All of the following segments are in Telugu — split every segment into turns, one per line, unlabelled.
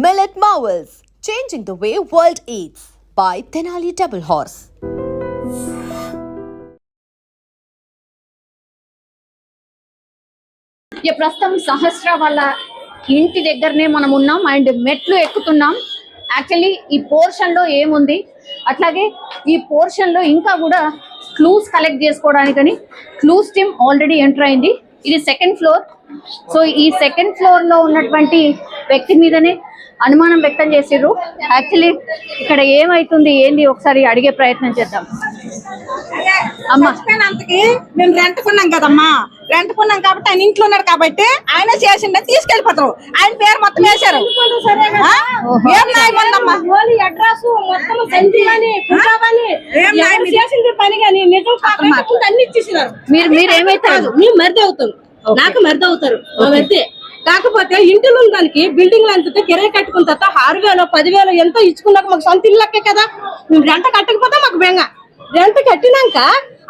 Millet Marvels, changing the way world eats by Tenali Double Horse.
ప్రస్తుతం సహస్ర వాళ్ళ ఇంటి దగ్గరనే మనం ఉన్నాం అండ్ మెట్లు ఎక్కుతున్నాం. యాక్చువల్లీ ఈ పోర్షన్ లో ఏముంది, అట్లాగే ఈ పోర్షన్ లో ఇంకా కూడా క్లూస్ కలెక్ట్ చేసుకోవడానికని క్లూస్ టీమ్ ఆల్రెడీ ఎంటర్ అయింది. ఇది సెకండ్ ఫ్లోర్. సో ఈ సెకండ్ ఫ్లోర్ లో ఉన్నటువంటి వ్యక్తి మీదనే అనుమానం వ్యక్తం చేసిర్రు. యాక్చువల్లీ ఇక్కడ ఏమైతుంది ఏంది ఒకసారి అడిగే ప్రయత్నం చేద్దాం. అమ్మా,
మేము రెంట్ కొన్నాం కదమ్మా, రెంట్ కొన్నాం కాబట్టి ఆయన ఇంట్లో ఉన్నాడు కాబట్టి ఆయన చేసిండే తీసుకెళ్లిపోతారు. ఆయన పేరు మొత్తం వేశారు.
మీరేమైతారు?
మేము మరిది అవుతారు, నాకు మరిది అవుతారు మరిది. కాకపోతే ఇంటిలో దానికి బిల్డింగ్ అంతా కిరాయి కట్టుకున్న తర్వాత 6,000 10,000 ఎంతో ఇచ్చుకున్నాక మాకు సొంత ఇల్లకే కదా. మేము రెంట కట్టకపోతే మాకు బెంగ. రెంట కట్టినాక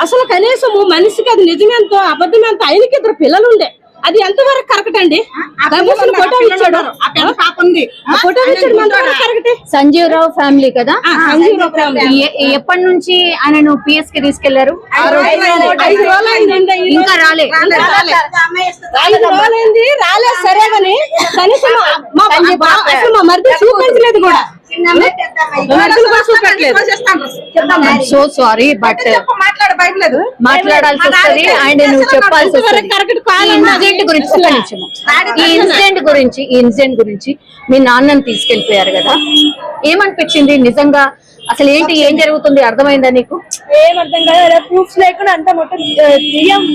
అసలు కనీసము మనిషికి అది నిజమేంతో అబద్ధమేంతో ఆయనకి 2 పిల్లలు ఉండే. అది ఎంతవరకు కరెక్ట్ అండి?
సంజీవరావు ఫ్యామిలీ కదా. ఎప్పటి నుంచి ఆయనను పిఎస్ కి తీసుకెళ్లారు? ఇంకా రాలేదు
సరే కానీ కనీసం మా మరిది చూపించలేదు కూడా.
సో సారీ బట్ మాట్లాడాల్సి వస్తుంది అండ్ నువ్వు చెప్పాల్సి వస్తుంది. ఈ ఇన్సిడెంట్ గురించి మీ నాన్నని తీసుకెళ్లిపోయారు కదా, ఏమనిపించింది నిజంగా? అసలు ఏంటి, ఏం జరుగుతుంది అర్థమైందా నీకు?
ఏం అర్థం కాదు. ప్రూఫ్స్ లేకుండా అంతా మొత్తం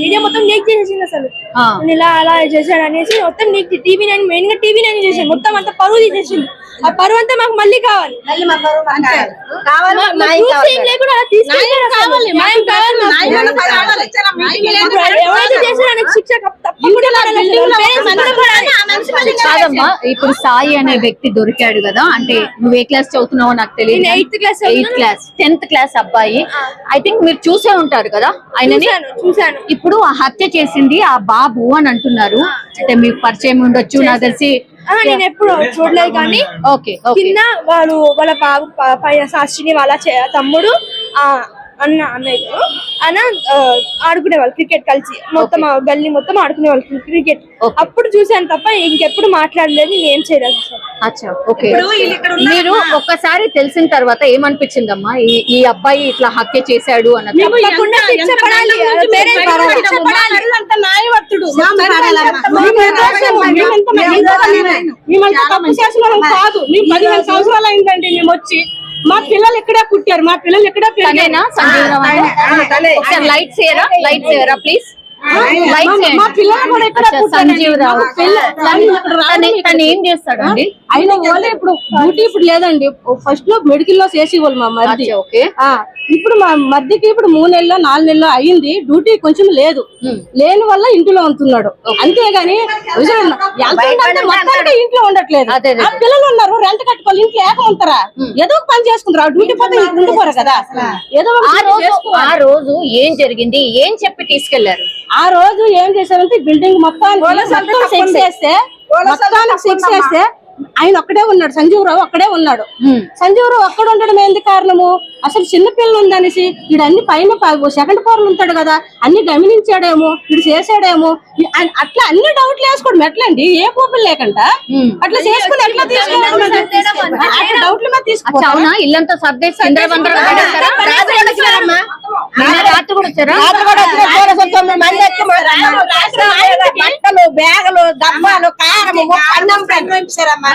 మీడియా మొత్తం లీక్ చేసేసింది. అసలు ఇలా అలా చేశాడు అనేసి మొత్తం లీక్. టీవీ9 మెయిన్ గా టీవీ9 చేసాడు. మొత్తం అంతా పరువు తీసేసింది. ఆ పరువు అంతా మాకు మళ్ళీ కావాలి.
కాదమ్మా, ఇప్పుడు సాయి అనే వ్యక్తి దొరికాడు కదా, అంటే నువ్వు ఏ క్లాస్ చదువుతున్నావో నాకు తెలియదు.
8th క్లాస్
10th క్లాస్ అబ్బాయి. ఐ థింక్ మీరు చూసే ఉంటారు కదా ఆయనని.
చూసాను.
ఇప్పుడు ఆ హత్య చేసింది ఆ బాబు అని అంటున్నారు. అంటే మీకు పరిచయం ఉండొచ్చు, నాకు తెలిసి.
నేను ఎప్పుడు చూడలేదు కానీ కింద వాళ్ళ బాబు పైన శాస్త్రిని వాళ్ళ తమ్ముడు అన్నయ్య ఆడుకునే వాళ్ళు క్రికెట్ కలిసి మొత్తం గల్లీ మొత్తం ఆడుకునే వాళ్ళు క్రికెట్. అప్పుడు చూసాను తప్ప ఇంకెప్పుడు మాట్లాడలేదు. ఏం చేయలేదు.
మీరు ఒక్కసారి తెలిసిన తర్వాత ఏమనిపించిందమ్మా ఈ అబ్బాయి ఇట్లా హత్య చేశాడు అన్నది?
కాదు, 15 సంవత్సరాలు అయిందండి మేము వచ్చి. మా పిల్లలు ఎక్కడే పుట్టారు, మా పిల్లలు ఎక్కడే పెరిగారు.
లైట్స్ ఏరా ప్లీజ్.
సంజీవరావు
తను ఏం చేస్తాడండి?
ఆయన వాళ్ళే ఇప్పుడు డ్యూటీ ఇప్పుడు లేదండి. ఫస్ట్ లో మెడికల్ లో చేసేవాళ్ళు మా మరిది. ఇప్పుడు మా మరిదికి ఇప్పుడు 3 నెలలు 4 నెలలు అయ్యింది. డ్యూటీ కొంచెం లేదు, లేని వల్ల ఇంట్లో ఉంటున్నాడు. అంతేగాని మొత్తానికి ఇంట్లో ఉండట్లేదు. ఆ పిల్లలు ఉన్నారు, రెంట్ కట్టుకోవాలి, ఇంట్లో ఏక ఉంటారా? ఏదో ఒక పని చేసుకుంటారు. డ్యూటీ పోతే ఉండిపోరు కదా. ఏదో
ఆ రోజు ఏం జరిగింది, ఏం చెప్పి తీసుకెళ్లారు?
ఆ రోజు ఏం చేశారంటే బిల్డింగ్ మొత్తానికి సెక్స్ చేస్తే ఆయన ఒక్కడే ఉన్నాడు. సంజీవరావు ఒక్కడే ఉన్నాడు. సంజీవరావు ఒక్కడ ఉండడం ఏంది కారణము? అసలు చిన్న పిల్లలు ఉందనేసి వీడు అన్ని పైన సెకండ్ ఫ్లోర్ ఉంటాడు కదా, అన్ని గమనించాడేమో, వీడు చేసాడేమో, అట్లా అన్ని డౌట్లు వేసుకోవడం ఎట్లండి? ఏ పోపులు లేకుండా అట్లా చేసుకుని ఎట్లా తీసుకోవాలి? డౌట్ల మీద తీసుకోవాలి.
ఇల్లంతా సర్దేసి రాత్రి కూడా వచ్చారా?
బట్టలు, బ్యాగులు, డబ్బాలు, కారము, అన్నం చెప్పండి అమ్మా.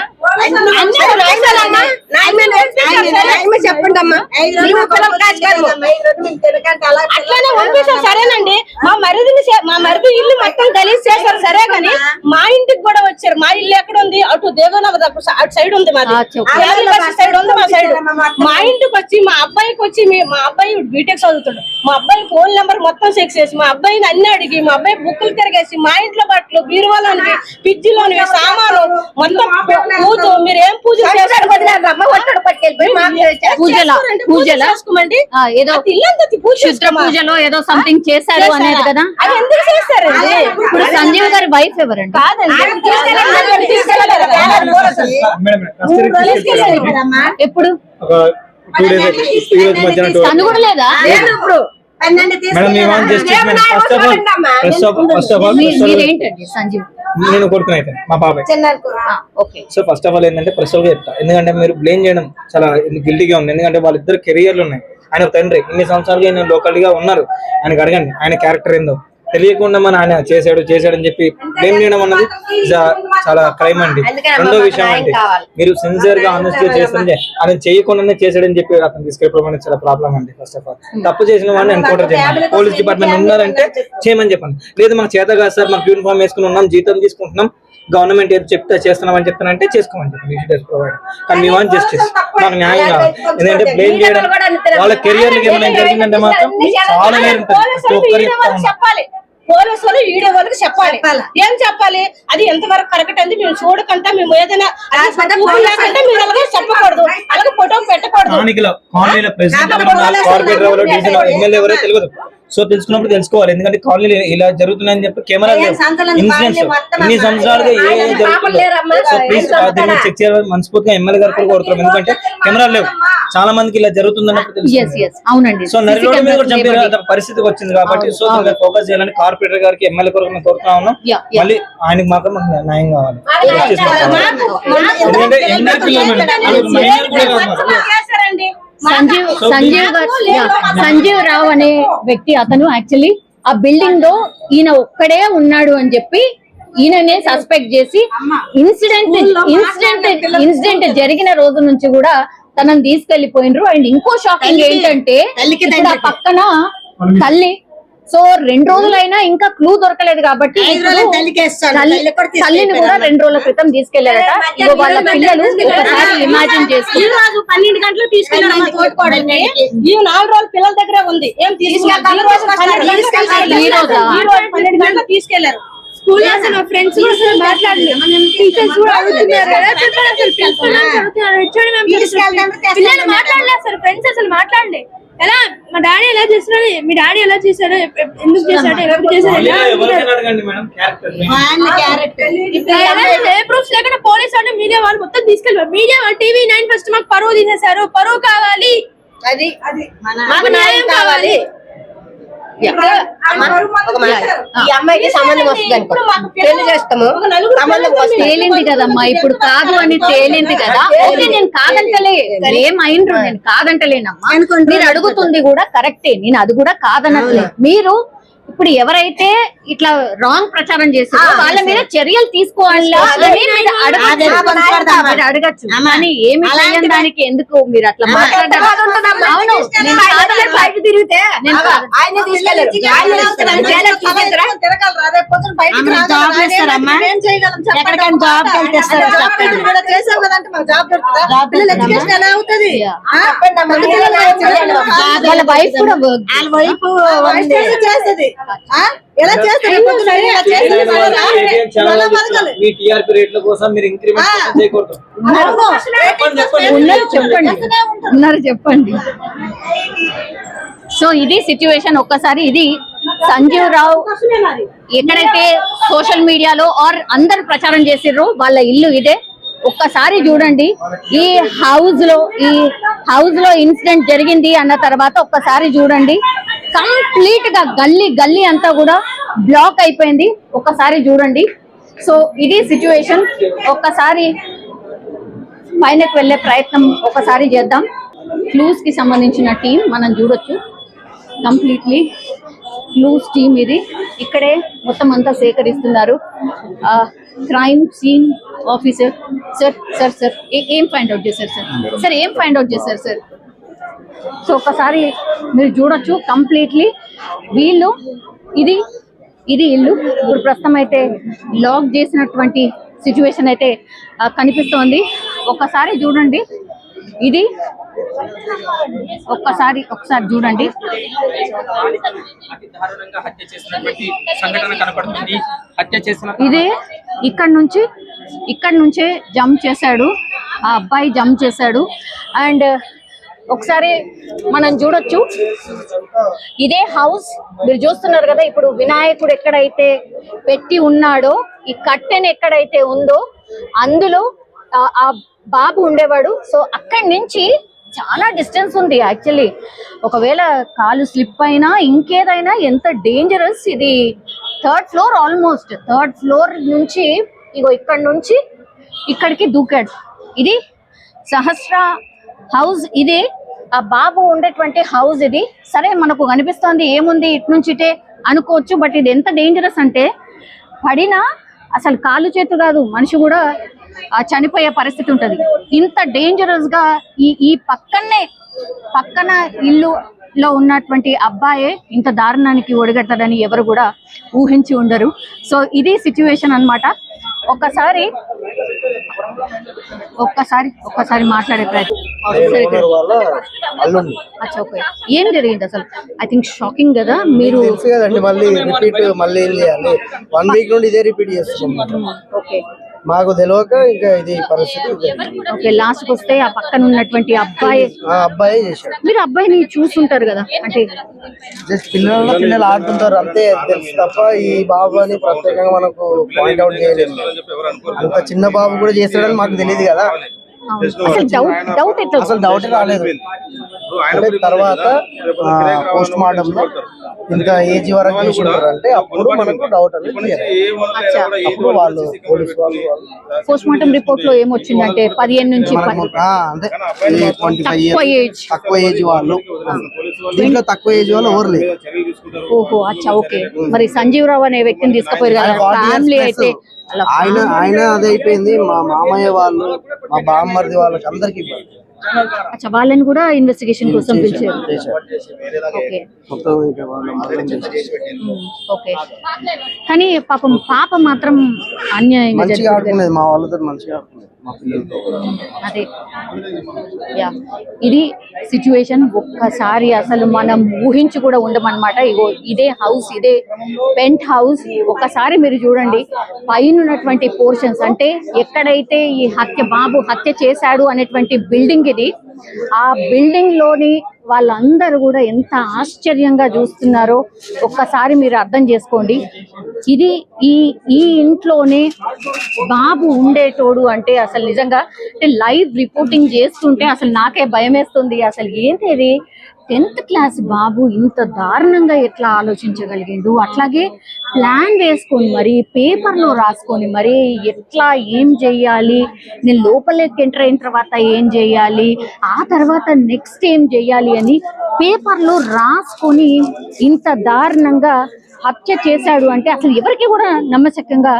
అట్లానే పంపిస్తారు. సరేనండి, మా మరిది ఇల్లు మొత్తం గలీజ్ చేశారు. సరే కానీ మా ఇంటికి కూడా వచ్చారు. మా ఇల్లు ఎక్కడ ఉంది? అటు దేవనగర్ అటు సైడ్ ఉంది, మాది సైడ్ ఉంది. మా సైడ్ మా ఇంటికి వచ్చి మా అబ్బాయికి వచ్చి మా అబ్బాయి బీటెక్ చదువుతాడు. మా అబ్బాయి ఫోన్ నెంబర్ మొత్తం చెక్ చేసి మా అబ్బాయిని అన్ని అడిగి మా అబ్బాయి బుక్కులు తిరిగేసి మా ఇంట్లో బట్టలు, బీరువాలోనివి, ఫ్రిడ్జ్ లోనివి, సామాను మొత్తం పూజ. మీరు ఏం పూజ చేశారు?
పూజల ఏదో శుద్ర పూజలో ఏదో సంథింగ్ చేశారు అనేది కదా. ఇప్పుడు సంజీవ్ గారి వైఫ్ ఎవరండి? ఎప్పుడు తను కూడా లేదా? మీరేంటండి సంజీవ్?
నేను కొడుకుని అయితే మా బాబాయ్. సో ఫస్ట్ ఆఫ్ ఆల్ ఏంటంటే పర్సనల్ గా చెప్తా, ఎందుకంటే మీరు బ్లేమ్ చేయడం చాలా గిల్టీగా ఉంది. ఎందుకంటే వాళ్ళిద్దరు కెరియర్లు ఉన్నాయి. ఆయన తండ్రి ఇన్ని సంవత్సరాలుగా ఆయన లోకల్ గా ఉన్నారు, ఆయనకు అడగండి ఆయన క్యారెక్టర్ ఏందో. తెలియకుండా మన ఆయన చేశాడు అని చెప్పి బ్లేమ్ చేయడం అన్నది చాలా క్రైమ్ అండి. రెండో విషయం అంటే మీరు సిన్సియర్ గా ఆనెస్ట్ గా చేస్తుంటే ఆయన చేయకుండానే చేశాడని చెప్పి అతను తీసుకెళ్ళడం అనేది చాలా ప్రాబ్లం అండి. ఫస్ట్ ఆఫ్ ఆల్ తప్పు చేసిన వాడిని ఎన్కౌంటర్ చేయండి. పోలీస్ డిపార్ట్మెంట్ ఉన్నారంటే చేయమని చెప్పండి. లేదు మాకు చేత కాదు సార్, మాకు యూనిఫామ్ వేసుకుని ఉన్నాం, జీతం తీసుకుంటున్నాం, గవర్నమెంట్ ఏదో చెప్తే చేస్తున్నామని చెప్తానంటే చేసుకోమని చెప్పండి. ప్రొవైడ్ కానీ మీ వాంట్ జస్టిస్, మాకు న్యాయం కావాలి. ఎందుకంటే బ్లేమ్ చేయడం వాళ్ళ కెరియర్ ఏమైనా జరిగిందంటే మాత్రం చాలా వేరు ఉంటుంది.
పోలీసులు వీడియో వాళ్ళకి చెప్పాలి. ఏం చెప్పాలి? అది ఎంతవరకు కరెక్ట్ అంది మేము చూడకుండా మేము ఏదైనా మీరు అలాగే చెప్పకూడదు, అలాగే ఫోటో పెట్టకూడదు.
తెలియదు. సో తెలుసుకున్నప్పుడు తెలుసుకోవాలి. ఎందుకంటే కాలనీ ఇలా జరుగుతున్నాయని చెప్పి కెమెరా ఇన్సిడెంట్స్ ఇన్ని సంవత్సరాలుగా ఏ జరుగుతుందో చెక్ చేయాలని మనస్ఫూర్తిగా ఎమ్మెల్యే గారు కూడా కోరుతున్నాం. ఎందుకంటే కెమెరాలు లేవు, చాలా మందికి ఇలా జరుగుతుందన్నప్పుడు తెలుసు. సో నరి రోడ్డు మీద కూడా చంపే పరిస్థితి వచ్చింది కాబట్టి సో ఫోకస్ చేయాలని కార్పొరేటర్ గారికి ఎమ్మెల్యే కొరకు మేము కోరుతా ఉన్నాం. మళ్ళీ ఆయనకి మాత్రం మాకు న్యాయం కావాలి. ఎందుకంటే ఎందరి పిల్లలు
సంజీవ్ రావు అనే వ్యక్తి అతను యాక్చువల్లీ ఆ బిల్డింగ్ లో ఈయన ఒక్కడే ఉన్నాడు అని చెప్పి ఈయననే సస్పెక్ట్ చేసి ఇన్సిడెంట్ జరిగిన రోజు నుంచి కూడా తనని తీసుకెళ్లిపోయినరు. అండ్ ఇంకో షాకింగ్ ఏంటంటే ఇక్కడ పక్కన తల్లి. సో 2 రోజులైనా ఇంకా క్లూ దొరకలేదు కాబట్టి తల్లిని కూడా 2 రోజుల క్రితం తీసుకెళ్లారట. వాళ్ళ పిల్లలు ఒకసారి ఇమాజిన్ చేసుకుని
12 గంటలు తీసుకెళ్లారు. 4 రోజులు పిల్లల దగ్గరే ఉంది. ఏం తీసుకెళ్లారు? తీసుకెళ్లారు.
స్కూల్ అసలు మా ఫ్రెండ్స్ కూడా అసలు మాట్లాడలేదు. టీచర్స్ కూడా అడుగుతున్నారు కదా, చెప్పారు అసలు పిల్లలు మాట్లాడలేదు, అసలు ఫ్రెండ్స్ అసలు మాట్లాడలే. ఎలా మా డాడీ ఎలా చేస్తున్నాడు, మీ డాడీ ఎలా చేశాడు, ఎందుకు చేశాడు, ఎవరు చేశాడు, ఏ ప్రూఫ్స్ లేకుండా పోలీసు వాళ్ళు మీడియా వాళ్ళు మొత్తం తీసుకెళ్ళారు. మీడియా వాళ్ళు TV9 ఫస్ట్ మాకు పరువు తీసేశారు. పరువు కావాలి, అది మాకు న్యాయం కావాలి.
ఈ అమ్మాయికి సంబంధం వస్తుంది అనుకో, పెళ్లి చేస్తాము,
తేలింది కదమ్మా. ఇప్పుడు కాదు అని తేలింది కదా. ఓకే, నేను కాదంటలే, ఏమైండ్రు, నేను కాదంటలేనమ్మా. మీరు అడుగుతుంది కూడా కరెక్టే, నేను అది కూడా కాదనట్లే. మీరు ఇప్పుడు ఎవరైతే ఇట్లా రాంగ్ ప్రచారం చేశారో వాళ్ళ మీద చర్యలు తీసుకోవాలా అని మీరు అడగచ్చు. కానీ ఏమి చేయని దానికి ఎందుకు మీరు అట్లా మాట్లాడారు? అవును, తిరిగితే వాళ్ళ వైఫ్ కూడా
చేస్తుంది. ఎలా చేస్తారు?
మీ టీఆర్పీ రేట్ల కోసం మీరు ఇంక్రిమెంట్ చేయకూడదు.
ఉన్నారు చెప్పండి. సో ఇది సిచ్యువేషన్. ఒక్కసారి ఇది సంజీవ్ రావు ఎక్కడైతే సోషల్ మీడియాలో ఆర్ అందరు ప్రచారం చేసిర్రో వాళ్ళ ఇల్లు ఇదే. ఒక్కసారి చూడండి, ఈ హౌస్ లో ఇన్సిడెంట్ జరిగింది అన్న తర్వాత ఒక్కసారి చూడండి, కంప్లీట్ గా గల్లీ అంతా కూడా బ్లాక్ అయిపోయింది. ఒక్కసారి చూడండి. సో ఇది సిచ్యువేషన్. ఒక్కసారి పైనకి వెళ్లే ప్రయత్నం ఒకసారి చేద్దాం. క్లూస్ కి సంబంధించిన టీం మనం చూడొచ్చు. కంప్లీట్లీ క్లూస్ టీమ్ ఇది. ఇక్కడే మొత్తం అంతా సేకరిస్తున్నారు. క్రైమ్ సీన్ ఆఫీసర్ సార్ ఏం ఫైండ్ అవుట్ చేశారు సార్? ఏం ఫైండ్ అవుట్ చేశారు సార్? సో ఒకసారి మీరు చూడొచ్చు కంప్లీట్లీ వీళ్ళు ఇది ఇల్లు ఇప్పుడు ప్రస్తుతం అయితే లాక్ చేసినటువంటి సిచ్యువేషన్ అయితే కనిపిస్తోంది. ఒక్కసారి చూడండి, ఇది ఒకసారి చూడండి. ఇదే ఇక్కడ నుంచే జంప్ చేశాడు ఆ అబ్బాయి, జంప్ చేశాడు. అండ్ ఒకసారి మనం చూడొచ్చు, ఇదే హౌస్ మీరు చూస్తున్నారు కదా. ఇప్పుడు వినాయకుడు ఎక్కడైతే పెట్టి ఉన్నాడో, ఈ కట్టెన్ ఎక్కడైతే ఉందో అందులో ఆ బాబు ఉండేవాడు. సో అక్కడి నుంచి చాలా డిస్టెన్స్ ఉంది యాక్చువల్లీ. ఒకవేళ కాలు స్లిప్ అయినా ఇంకేదైనా ఎంత డేంజరస్. ఇది 3rd floor, almost 3rd floor నుంచి ఇగో ఇక్కడ నుంచి ఇక్కడికి దూకాడు. ఇది సహస్ర హౌస్, ఇది ఆ బాబు ఉండేటువంటి హౌస్. ఇది సరే మనకు కనిపిస్తోంది ఏముంది ఇటు నుంచి ఇటే అనుకోవచ్చు, బట్ ఇది ఎంత డేంజరస్ అంటే పడినా అసలు కాళ్ళు చేతులు కాదు, మనిషి కూడా చనిపోయే పరిస్థితి ఉంటది. ఇంత డేంజరస్ గా ఈ పక్కన ఇల్లులో ఉన్నటువంటి అబ్బాయే ఇంత దారుణానికి ఒడిగడతాడని ఎవరు కూడా ఊహించి ఉండరు. సో ఇది సిచ్యువేషన్ అన్నమాట. ఒక్కసారి మాట్లాడే ప్రయత్నం. ఏం జరిగింది అసలు? ఐ థింక్ షాకింగ్ కదా. మీరు
మళ్ళీ ఏం చేయాలి, 1 వీక్ నుండి ఇదే రిపీట్ చేస్తున్నాం.
ఓకే,
మాకు తెలియక ఇంకా ఇది పరిస్థితి.
ఓకే, లాస్ట్ కి వస్తే ఆ పక్కన ఉన్నటువంటి అబ్బాయి
చేశాడు.
మీరు అబ్బాయిని చూస్తుంటారు కదా, అంటే
జస్ట్ పిల్లలు ఆడుతుంటారు అంతే తెలుసు తప్ప ఈ బాబు అని ప్రత్యేకంగా మనకు పాయింట్ అవుట్ చేయలేదు. అంత చిన్న బాబు కూడా చేస్తాడని మాకు తెలియదు కదా. అసలు డౌట్ రాలేదు. అంటే తర్వాత పోస్ట్ మార్టం లో ఇంత ఏజ్ వరకు చేసింటారు అంటే అప్పుడు మనకు డౌట్ అనేది. అప్పుడు వాళ్ళు పోలీసు వాళ్ళు
పోస్ట్ మార్టం రిపోర్ట్ లో ఏమొచ్చిందంటే 15 నుంచి
అంటే 25 years తక్కువ ఏజ్ వాళ్ళు. దీంట్లో తక్కువ ఏజ్ వాళ్ళు ఎవరు లేదు.
ఓహో, అచ్చా, ఓకే. మరి సంజీవ్ రావు అనే వ్యక్తిని తీసుకుపోయారు కదా, ఫ్యామిలీ అయితే
ఆయన అదే అయిపోయింది. మా మామయ్య వాళ్ళు, మా బామ్మర్ది వాళ్ళకి అందరికి
అచ్చా, వాళ్ళని కూడా ఇన్వెస్టిగేషన్ కోసం పిలిచారు. ఓకే, కానీ పాప మాత్రం అన్యాయంగా
మంచిగా ఆడుకునేది, మా వాళ్ళతో మంచిగా ఆడుకునేది, మా పిల్లలతో.
అదే ఇది సిచ్యువేషన్. ఒక్కసారి అసలు మనం ఊహించి కూడా ఉండమన్నమాట. ఇగో ఇదే హౌస్, ఇదే పెంట్ హౌస్. ఒక్కసారి మీరు చూడండి పైన ఉన్నటువంటి పోర్షన్స్, అంటే ఎక్కడైతే ఈ బాబు హత్య చేశాడు అనేటువంటి బిల్డింగ్ ఇది. ఆ బిల్డింగ్ లోని వాళ్ళందరూ కూడా ఎంత ఆశ్చర్యంగా చూస్తున్నారో ఒక్కసారి మీరు అర్థం చేసుకోండి. ఇది ఈ ఇంట్లోనే బాబు ఉండేటోడు అంటే అసలు నిజంగా లైవ్ రిపోర్టింగ్ చేస్తుంటే అసలు నాకే భయం వేస్తుంది. అసలు ఏంటి ఇది, 10th క్లాస్ బాబు ఇంత దారుణంగా ఎట్లా ఆలోచించగలిగిండు? అట్లాగే ప్లాన్ వేసుకొని మరి పేపర్లో రాసుకొని మరి ఎట్లా ఏం చెయ్యాలి, నేను లోపలికి ఎంటర్ అయిన తర్వాత ఏం చెయ్యాలి, ఆ తర్వాత నెక్స్ట్ ఏం చెయ్యాలి అని పేపర్లో రాసుకొని ఇంత దారుణంగా హత్య చేశాడు అంటే అసలు ఎవరికి కూడా నమ్మశక్యంగా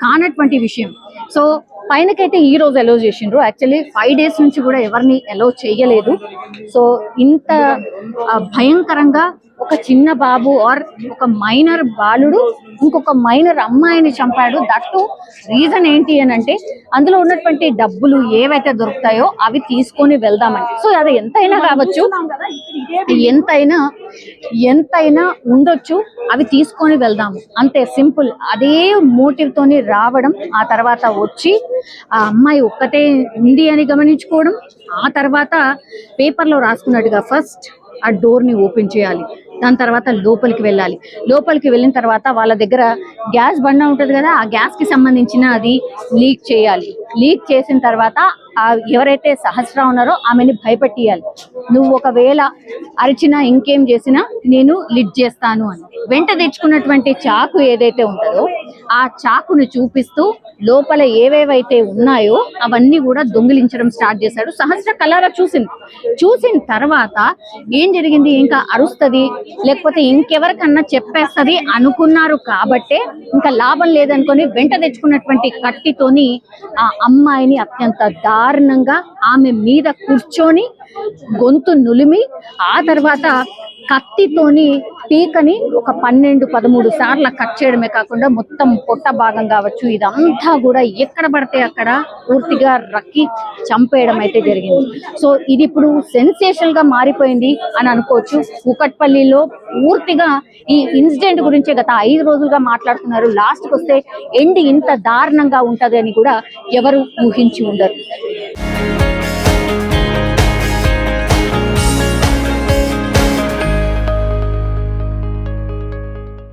కానటువంటి విషయం. సో పైనకైతే ఈ రోజు అలౌ చేసిండ్రు. యాక్చువల్లీ 5 days నుంచి కూడా ఎవరిని అలౌ చేయలేదు. సో ఇంత భయంకరంగా ఒక చిన్న బాబు ఆర్ ఒక మైనర్ బాలుడు ఇంకొక మైనర్ అమ్మాయిని చంపాడు. దట్టు రీజన్ ఏంటి అని అంటే అందులో ఉన్నటువంటి డబ్బులు ఏవైతే దొరుకుతాయో అవి తీసుకొని వెళ్దామని. సో అది ఎంతైనా కావచ్చు, ఎంతైనా ఉండొచ్చు, అవి తీసుకొని వెళ్దాము అంతే, సింపుల్. అదే మోటివ్ తోని రావడం, ఆ తర్వాత వచ్చి ఆ అమ్మాయి ఒక్కతే ఉంది అని గమనించుకోవడం, ఆ తర్వాత పేపర్లో రాసుకున్నట్టుగా ఫస్ట్ ఆ డోర్ని ఓపెన్ చేయాలి, దాని తర్వాత లోపలికి వెళ్ళాలి. లోపలికి వెళ్ళిన తర్వాత వాళ్ళ దగ్గర గ్యాస్ బండ ఉంటుంది కదా, ఆ గ్యాస్కి సంబంధించిన అది లీక్ చేయాలి. లీక్ చేసిన తర్వాత ఎవరైతే సహస్ర ఉన్నారో ఆమెని భయపెట్టియాలి. నువ్వు ఒకవేళ అరిచినా ఇంకేం చేసినా నేను లిడ్ చేస్తాను అని. వెంట తెచ్చుకున్నటువంటి చాకు ఏదైతే ఉంటుందో ఆ చాకును చూపిస్తూ లోపల ఏవేవైతే ఉన్నాయో అవన్నీ కూడా దొంగిలించడం స్టార్ట్ చేశాడు. సహస్ర కలారా చూసిన తర్వాత ఏం జరిగింది, ఇంకా అరుస్తుంది లేకపోతే ఇంకెవరికన్నా చెప్పేస్తుంది అనుకున్నారు కాబట్టే ఇంకా లాభం లేదనుకొని వెంట తెచ్చుకున్నటువంటి కత్తితోని ఆ అమ్మాయిని అత్యంత దారుణంగా ఆమె మీద కూర్చొని గొంతు నులిమి ఆ తర్వాత కత్తితోని పీకని ఒక 12-13 సార్లు కట్ చేయడమే కాకుండా మొత్తం పొట్ట భాగం కావచ్చు ఇదంతా కూడా ఎక్కడ పడితే అక్కడ పూర్తిగా రక్కి చంపేయడం అయితే జరిగింది. సో ఇది ఇప్పుడు సెన్సేషనల్ గా మారిపోయింది అని అనుకోవచ్చు. కూకట్పల్లిలో పూర్తిగా ఈ ఇన్సిడెంట్ గురించే గత 5 రోజులుగా మాట్లాడుతున్నారు. లాస్ట్కి వస్తే ఎండ్ ఇంత దారుణంగా ఉంటది అని కూడా ఎవరు ఊహించి ఉండరు.